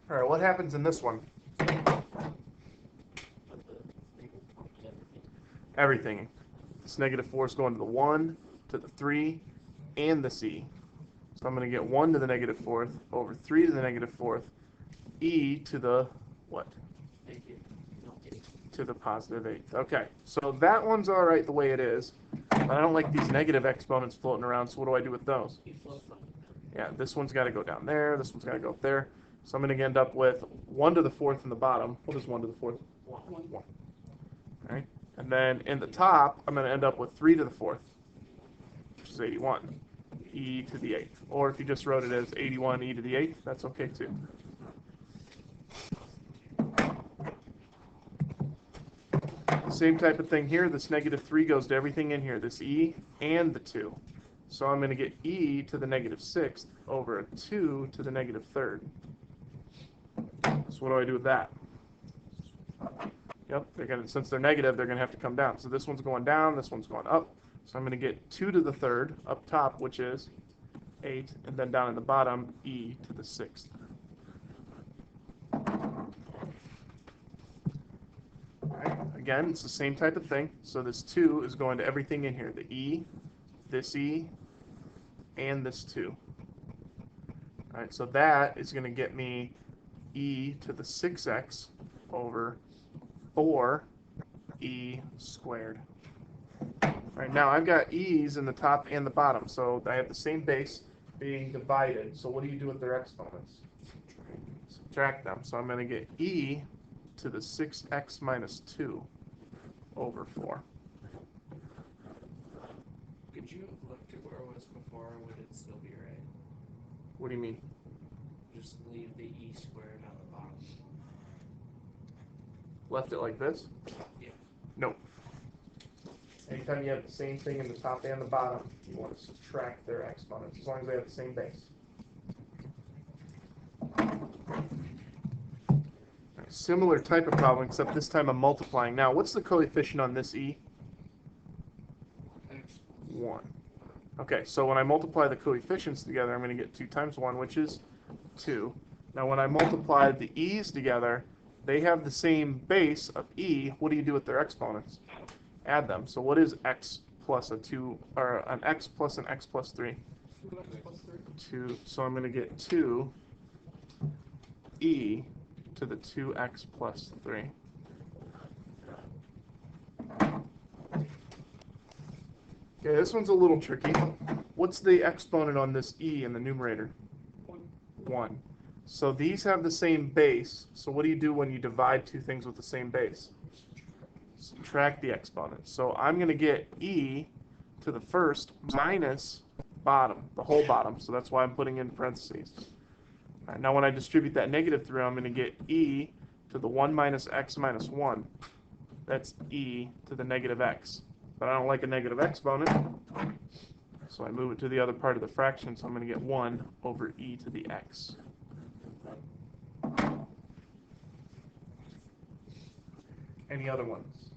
All right, what happens in this one? Everything. This negative 4 is going to the 1, to the 3, and the c. So I'm going to get 1 to the negative 4th over 3 to the negative 4th, e to the what? To the positive 8th. Okay, so that one's all right the way it is, but I don't like these negative exponents floating around, so what do I do with those? Yeah, this one's got to go down there, this one's got to go up there. So I'm going to end up with 1 to the 4th in the bottom. What is 1 to the 4th? 1. All right, and then in the top, I'm going to end up with 3 to the 4th, which is 81, e to the 8th. Or if you just wrote it as 81 e to the 8th, that's okay too. Same type of thing here. This negative 3 goes to everything in here, this e and the 2. So I'm going to get e to the negative 6th over a 2 to the negative 3rd. So what do I do with that? Yep, since they're negative, they're going to have to come down. So this one's going down, this one's going up. So I'm going to get 2 to the 3rd up top, which is 8, and then down in the bottom, e to the 6th. Right. Again, it's the same type of thing. So this 2 is going to everything in here, the e, and this 2. All right, so that is going to get me e to the 6x over 4e squared. All right, now I've got e's in the top and the bottom, so I have the same base being divided. So what do you do with their exponents? Subtract them. So I'm going to get e to the 6x minus 2 over 4. Could you have looked at where it was before, or would it still be right? What do you mean? Just leave the e squared on the bottom. Left it like this? Yeah. Nope. Anytime you have the same thing in the top and the bottom, you want to subtract their exponents, as long as they have the same base. Similar type of problem, except this time I'm multiplying. Now, what's the coefficient on this e? 1. Okay, so when I multiply the coefficients together, I'm going to get 2 times 1, which is 2. Now, when I multiply the e's together, they have the same base of e. What do you do with their exponents? Add them. So what is x plus a 2, or an x plus an x plus 3? 2. So I'm going to get 2 e to the 2x plus 3. Okay, this one's a little tricky. What's the exponent on this e in the numerator? 1. So these have the same base. So what do you do when you divide two things with the same base? Subtract the exponent. So I'm going to get e to the first minus bottom, the whole bottom. So that's why I'm putting in parentheses. All right, now when I distribute that negative through, I'm going to get e to the 1 minus x minus 1. That's e to the negative x. But I don't like a negative exponent, so I move it to the other part of the fraction, so I'm going to get 1 over e to the x. Any other ones?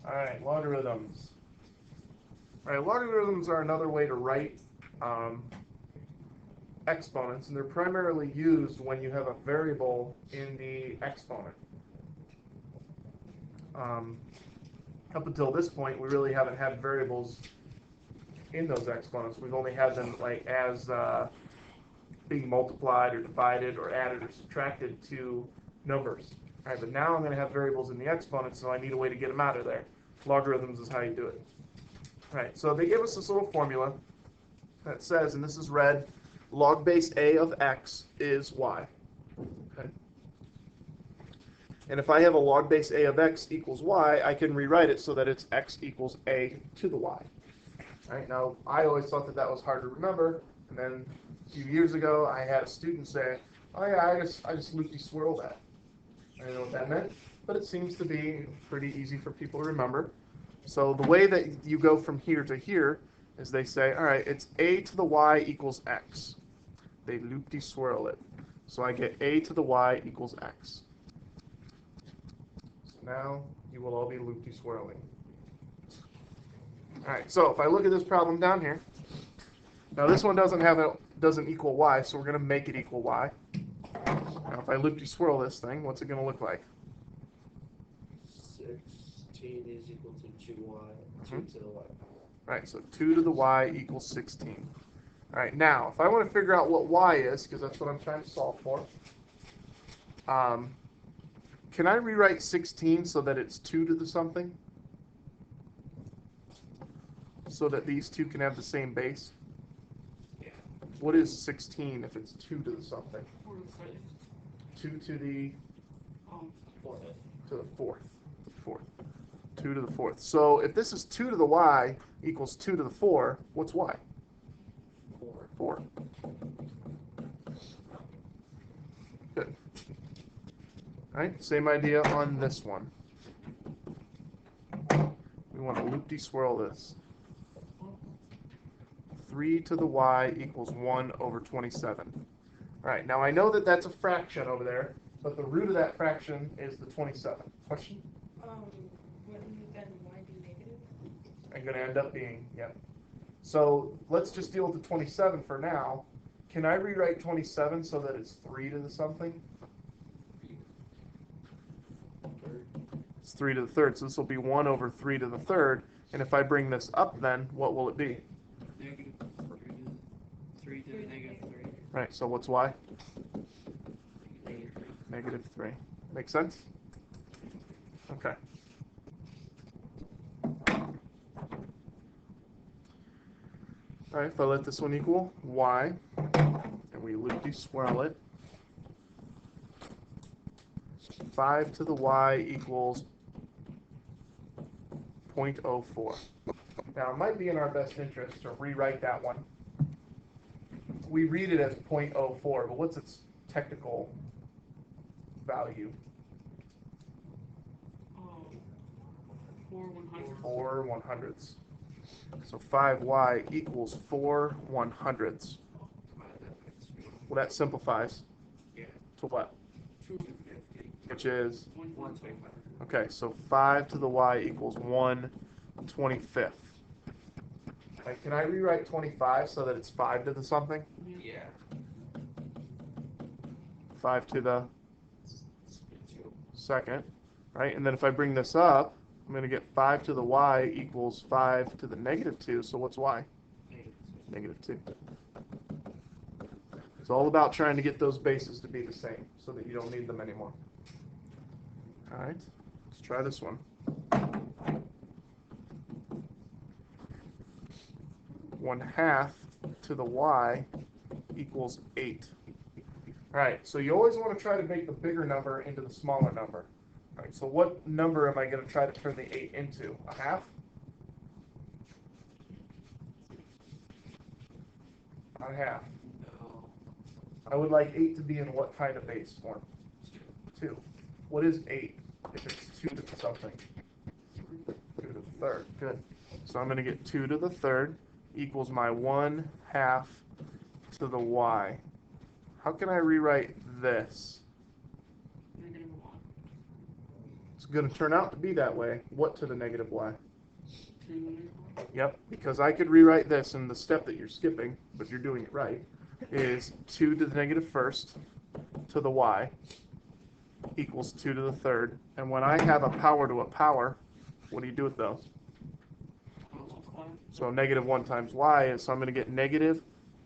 All right, logarithms. All right, logarithms are another way to write exponents, and they're primarily used when you have a variable in the exponent. Up until this point, we really haven't had variables in those exponents. We've only had them like as being multiplied or divided or added or subtracted to numbers. All right, but now I'm going to have variables in the exponent, so I need a way to get them out of there. Logarithms is how you do it. All right, so they give us this little formula that says, and this is red, log base a of x is y. Okay. And if I have a log base a of x equals y, I can rewrite it so that it's x equals a to the y. All right, now, I always thought that that was hard to remember, and then a few years ago, I had a student say, oh yeah, I just loopy swirl that. I don't know what that meant, but it seems to be pretty easy for people to remember. So the way that you go from here to here is they say, all right, it's a to the y equals x. They loopy swirl it. So I get a to the y equals x. So now you will all be loopy swirling. All right, so if I look at this problem down here, now this one doesn't equal y, so we're going to make it equal y. Now if I loopy swirl this thing, what's it going to look like? 16 is equal to 2y, 2 to the y. Right, so 2 to the y equals 16. All right, now if I want to figure out what y is, because that's what I'm trying to solve for, can I rewrite 16 so that it's 2 to the something? So that these two can have the same base? Yeah. What is 16 if it's 2 to the something? 2 to the Fourth. to the fourth. 2 to the fourth. So if this is 2 to the y equals 2 to the 4, what's y? 4. Good. All right, same idea on this one. We want to loop-de-swirl this. 3 to the y equals 1 over 27. All right, now I know that that's a fraction over there, but the root of that fraction is the 27. Question? Wouldn't then y be negative? I'm going to end up being, yep. So let's just deal with the 27 for now. Can I rewrite 27 so that it's 3 to the something? It's 3 to the third, so this will be 1 over 3 to the third. And if I bring this up then, what will it be? Negative 3 to the negative 3. Right, so what's y? Negative 3. Negative 3. Make sense? Okay. All right, if I let this one equal y, and we loop-de-swirl it, 5 to the y equals 0.04. Now, it might be in our best interest to rewrite that one. We read it as 0.04, but what's its technical value? 4 100ths. So 5y equals 4 100ths. Well, that simplifies Yeah. to what? 250. Which is, 125. okay, so 5 to the y equals 1/25. Right, can I rewrite 25 so that it's 5 to the something? Yeah. 5 to the 2. second, right? And then if I bring this up, I'm going to get 5 to the y equals 5 to the negative 2. So what's y? Negative 2. It's all about trying to get those bases to be the same so that you don't need them anymore. All right, let's try this one. 1/2 to the y equals 8. All right, so you always want to try to make the bigger number into the smaller number. All right, so what number am I going to try to turn the 8 into? 1/2? 1/2. No. I would like 8 to be in what kind of base form? 2. What is 8 if it's 2 to something? 2 to the third. Good. So I'm going to get 2 to the third equals my 1/2 to the y. How can I rewrite this? It's going to turn out to be that way. What to the negative y? Yep, because I could rewrite this, and the step that you're skipping, but you're doing it right, is 2 to the negative first to the y equals 2 to the third. And when I have a power to a power, what do you do with those? So negative 1 times y is, so I'm going to get negative,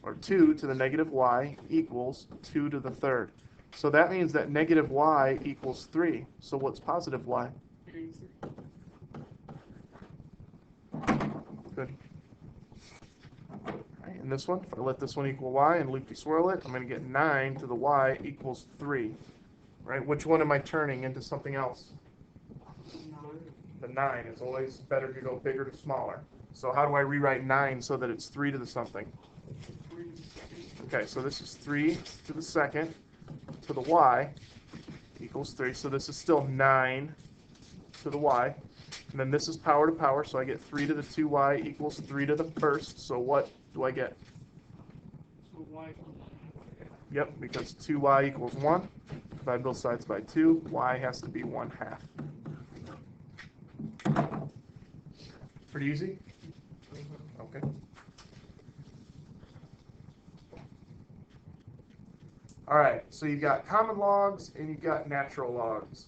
or 2 to the negative y equals 2 to the third. So that means that negative y equals 3. So what's positive y? Good. Right, and this one, if I let this one equal y and loop-de-swirl it, I'm going to get 9 to the y equals 3. Right? Which one am I turning into something else? The 9. It's always better to go bigger to smaller. So how do I rewrite 9 so that it's 3 to the something? Okay, so this is 3 to the second to the y equals 3. So this is still 9 to the y. And then this is power to power, so I get 3 to the 2y equals 3 to the first. So what do I get? Yep, because 2y equals 1. Divide both sides by 2. Y has to be 1/2. Pretty easy? Okay. All right, so you've got common logs and you've got natural logs.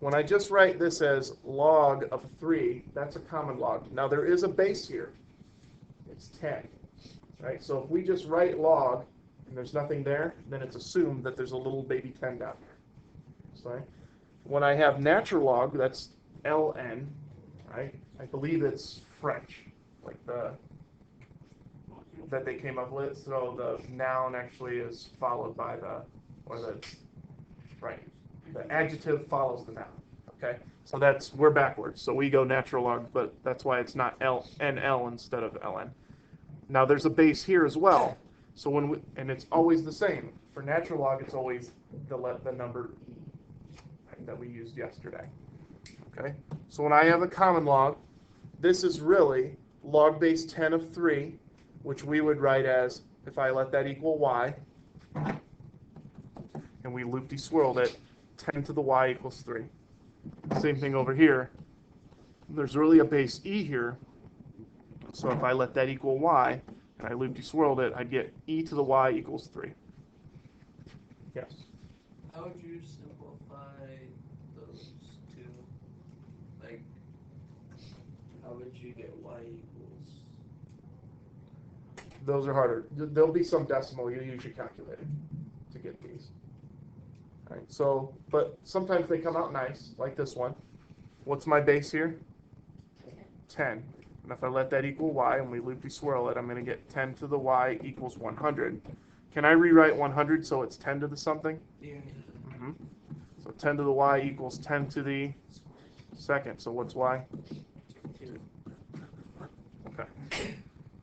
When I just write this as log of 3, that's a common log. Now there is a base here. It's 10, right? So if we just write log and there's nothing there, then it's assumed that there's a little baby 10 down here. So when I have natural log, that's ln, right? I believe it's French, like that they came up with. So the noun actually is followed by the adjective follows the noun. Okay, so we're backwards. So we go natural log, but that's why it's not NL instead of LN. Now there's a base here as well. So and it's always the same. For natural log, it's always the number E, right, that we used yesterday. Okay, so when I have a common log, this is really log base 10 of 3, which we would write as, if I let that equal y, and we loop-de-swirled it, 10 to the y equals 3. Same thing over here. There's really a base e here, so if I let that equal y, and I loop-de-swirled it, I'd get e to the y equals 3. Yes? How would you simplify those two? Like, how would you get y equals? Those are harder. There'll be some decimal you use your calculator to get these. All right, so, but sometimes they come out nice, like this one. What's my base here? 10. And if I let that equal y and we loop-de-swirl it, I'm going to get 10 to the y equals 100. Can I rewrite 100 so it's 10 to the something? Yeah. Mm-hmm. So 10 to the y equals 10 to the second. So what's y? 2. Okay.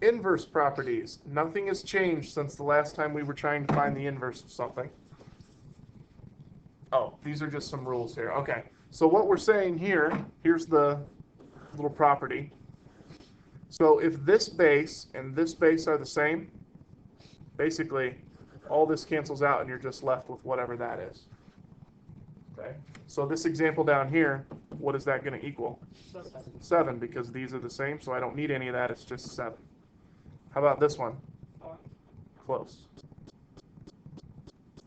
Inverse properties. Nothing has changed since the last time we were trying to find the inverse of something. Oh, these are just some rules here. Okay. So what we're saying here, here's the little property. So if this base and this base are the same, basically all this cancels out and you're just left with whatever that is. Okay. So this example down here, what is that going to equal? 7, because these are the same, so I don't need any of that. It's just 7. How about this one? Close.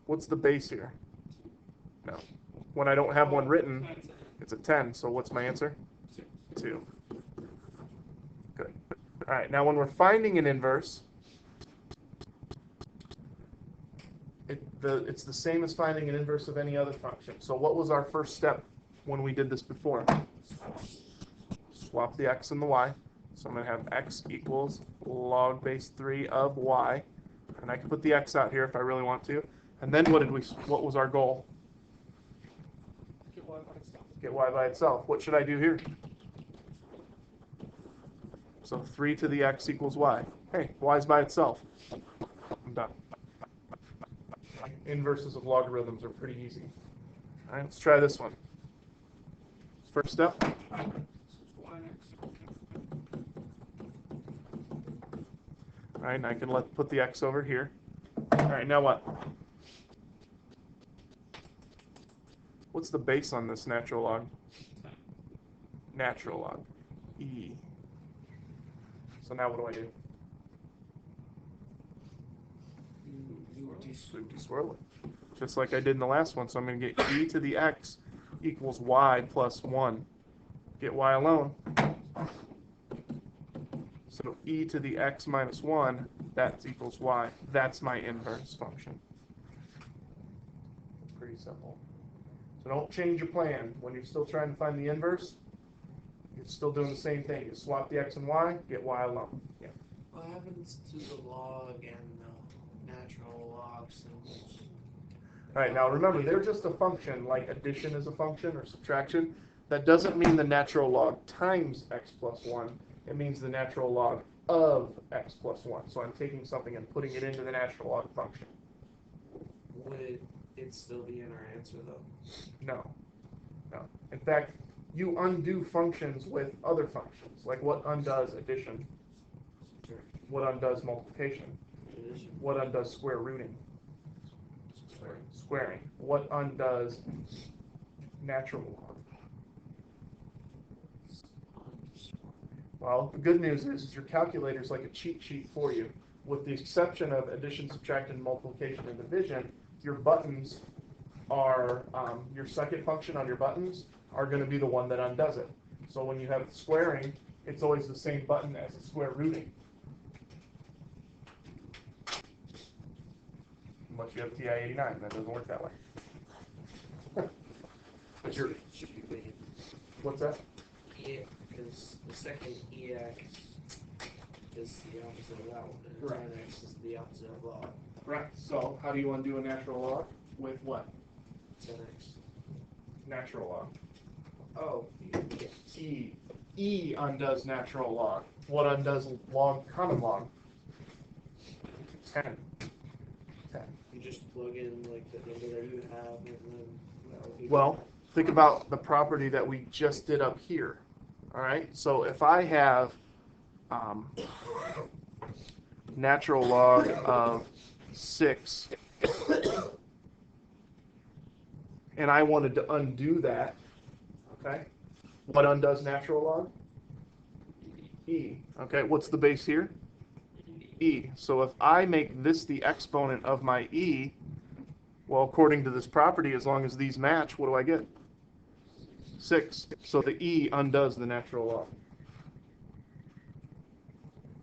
What's the base here? No. When I don't have one written, it's a 10. So what's my answer? 2. Good. All right. Now when we're finding an inverse, it's the same as finding an inverse of any other function. So what was our first step when we did this before? Swap the x and the y. So I'm going to have x equals log base 3 of y. And I can put the x out here if I really want to. And then what was our goal? Get y by itself. What should I do here? So 3 to the x equals y. Hey, y is by itself. I'm done. Inverses of logarithms are pretty easy. All right, let's try this one. First step. All right, and I can put the x over here. All right, now what? What's the base on this natural log? Natural log. E. So now what do? Swirl it. Just like I did in the last one. So I'm going to get e to the x equals y plus 1. Get y alone. So e to the x minus 1, that equals y. That's my inverse function. Pretty simple. So don't change your plan. When you're still trying to find the inverse, you're still doing the same thing. You swap the x and y, get y alone. Yeah. What happens to the log and the natural log symbols? All right, now remember, they're just a function, like addition is a function or subtraction. That doesn't mean the natural log times x plus 1. It means the natural log of x plus 1. So I'm taking something and putting it into the natural log function. Would it still be in our answer, though? No. No. In fact, you undo functions with other functions, like what undoes addition, what undoes multiplication, what undoes square rooting, squaring, what undoes natural log. Well, the good news is your calculator is like a cheat sheet for you. With the exception of addition, subtraction, multiplication, and division, your buttons are, your second function on your buttons are going to be the one that undoes it. So when you have squaring, it's always the same button as the square rooting. Unless you have TI-89, that doesn't work that way. But you're, Should be big. what's that? Yeah, because the second EX is the opposite of that one, and Correct. 10X is the opposite of log. Right. So how do you undo a natural log? With what? 10X. Natural log. Oh, yeah. E undoes natural log. What undoes log, common log? 10. 10. You just plug in like the number that you have, and then that would be Well, think about the property that we just did up here. All right. So if I have natural log of 6, and I wanted to undo that, okay? What undoes natural log? E. Okay. What's the base here? E. So if I make this the exponent of my E, well, according to this property, as long as these match, what do I get? 6. So the E undoes the natural log.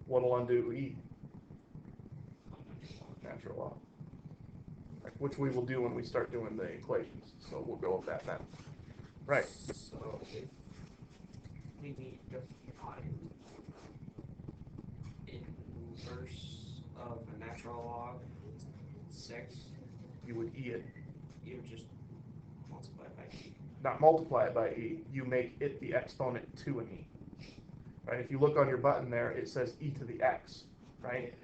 What'll undo E? Natural log. Which we will do when we start doing the equations. So we'll go with that then. Right. So if we need to find inverse of a natural log 6, You would E it. you would just multiply it by E. Not multiply it by E. You make it the exponent to an E. Right? If you look on your button there, it says E to the X. Right?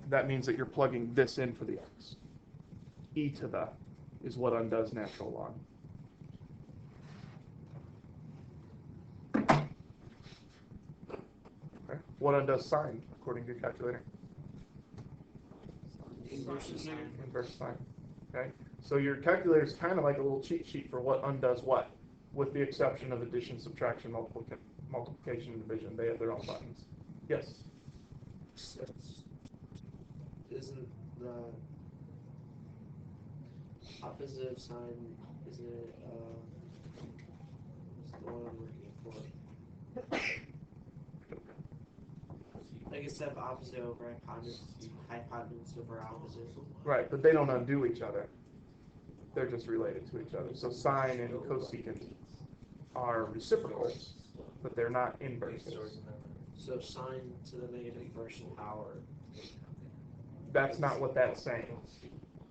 That means that you're plugging this in for the X. E to the is what undoes natural log. Okay. What undoes sine, according to your calculator? Inverse of sine. Inverse sine. Okay. So your calculator is kind of like a little cheat sheet for what undoes what, with the exception of addition, subtraction, multiplication, and division. They have their own buttons. Yes. Isn't the opposite of sine, isn't it, what's the one I'm looking for? Like instead of opposite over hypotenuse over opposite. Right, but they don't undo each other. They're just related to each other. So sine and cosecant are reciprocals, but they're not inverses. So sine to the negative first power. That's not what that's saying.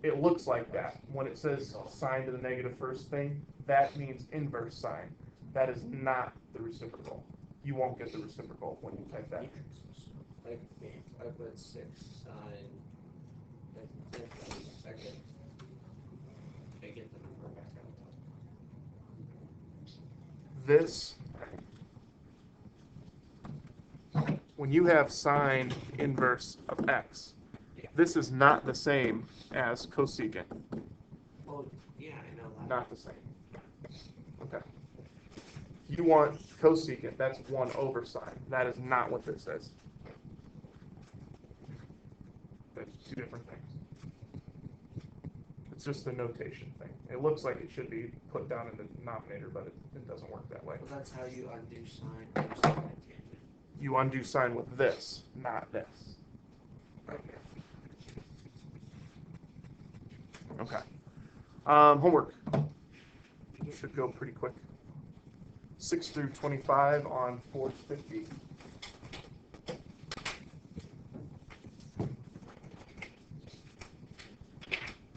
It looks like that. When it says sine to the negative first thing, that means inverse sine. That is not the reciprocal. You won't get the reciprocal when you type that. Like I put 6 sine. I get the number back out. This, when you have sine inverse of x, this is not the same as cosecant. Well, yeah, I know that. Not the same. Okay. You want cosecant, that's 1 over sine. That is not what this is. That's 2 different things. It's just a notation thing. It looks like it should be put down in the denominator, but it doesn't work that way. Well, that's how you undo sine. There's no tangent. You undo sine with this, not this. Right here. Okay. Homework. Should go pretty quick. 6 through 25 on 450.